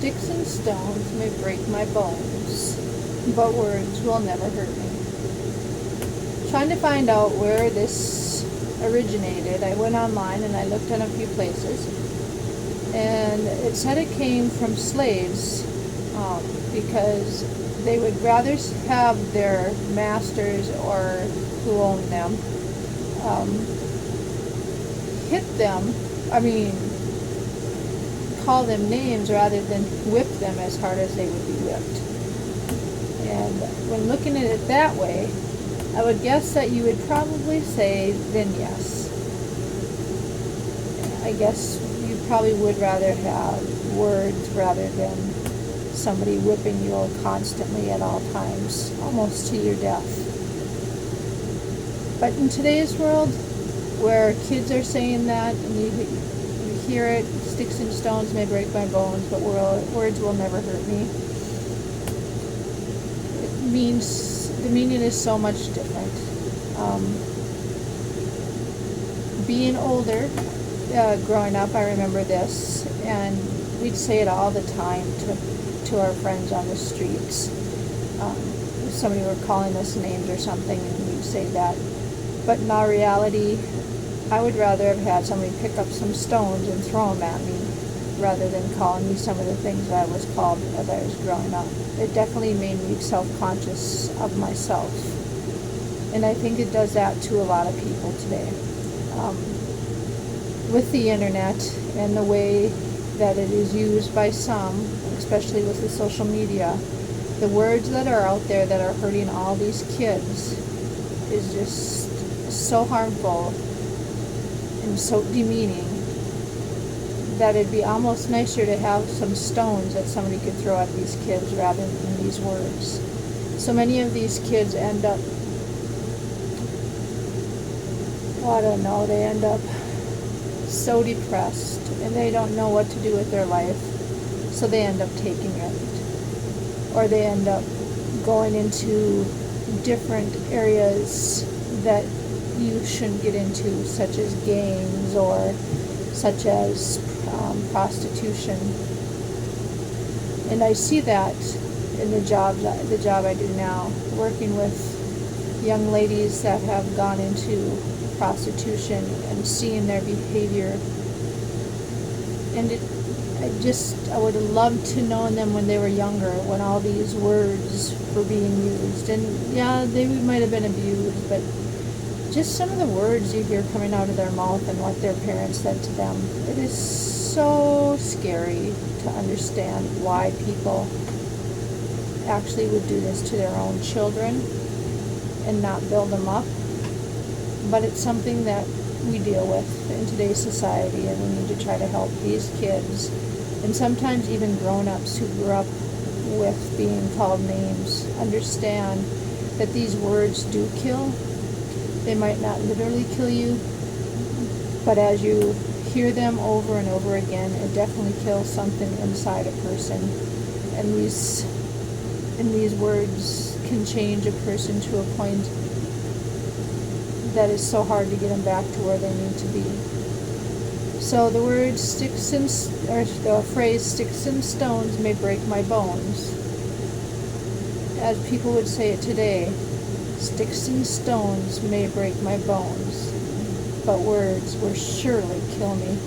Sticks and stones may break my bones, but words will never hurt me. Trying to find out where this originated, I went online and I looked at a few places, and it said it came from slaves, because they would rather have their masters or who owned them hit them, call them names rather than whip them as hard as they would be whipped. And when looking at it that way, I would guess that you would probably say then yes. I guess you probably would rather have words rather than somebody whipping you constantly at all times, almost to your death. But in today's world, where kids are saying that, and you hear it, sticks and stones may break my bones, but words will never hurt me. The meaning is so much different. Being older, growing up, I remember this, and we'd say it all the time to our friends on the streets. If somebody were calling us names or something, and we'd say that. But in all reality, I would rather have had somebody pick up some stones and throw them at me rather than calling me some of the things that I was called as I was growing up. It definitely made me self-conscious of myself. And I think it does that to a lot of people today. With the internet and the way that it is used by some, especially with the social media, the words that are out there that are hurting all these kids is just so harmful and so demeaning that it'd be almost nicer to have some stones that somebody could throw at these kids rather than these words. So many of these kids end up, they end up so depressed and they don't know what to do with their life, so they end up taking it. Or they end up going into different areas that you shouldn't get into, such as gangs or such as prostitution. And I see that in the job I do now, working with young ladies that have gone into prostitution and seeing their behavior. And I would have loved to know them when they were younger, when all these words were being used. And yeah, they might have been abused, but just some of the words you hear coming out of their mouth and what their parents said to them. It is so scary to understand why people actually would do this to their own children and not build them up. But it's something that we deal with in today's society, and we need to try to help these kids, and sometimes even grown-ups who grew up with being called names, understand that these words do kill. They might not literally kill you, but as you hear them over and over again, it definitely kills something inside a person. And these words can change a person to a point that is so hard to get them back to where they need to be. So the phrase "sticks and stones may break my bones," as people would say it today, sticks and stones may break my bones, but words will surely kill me.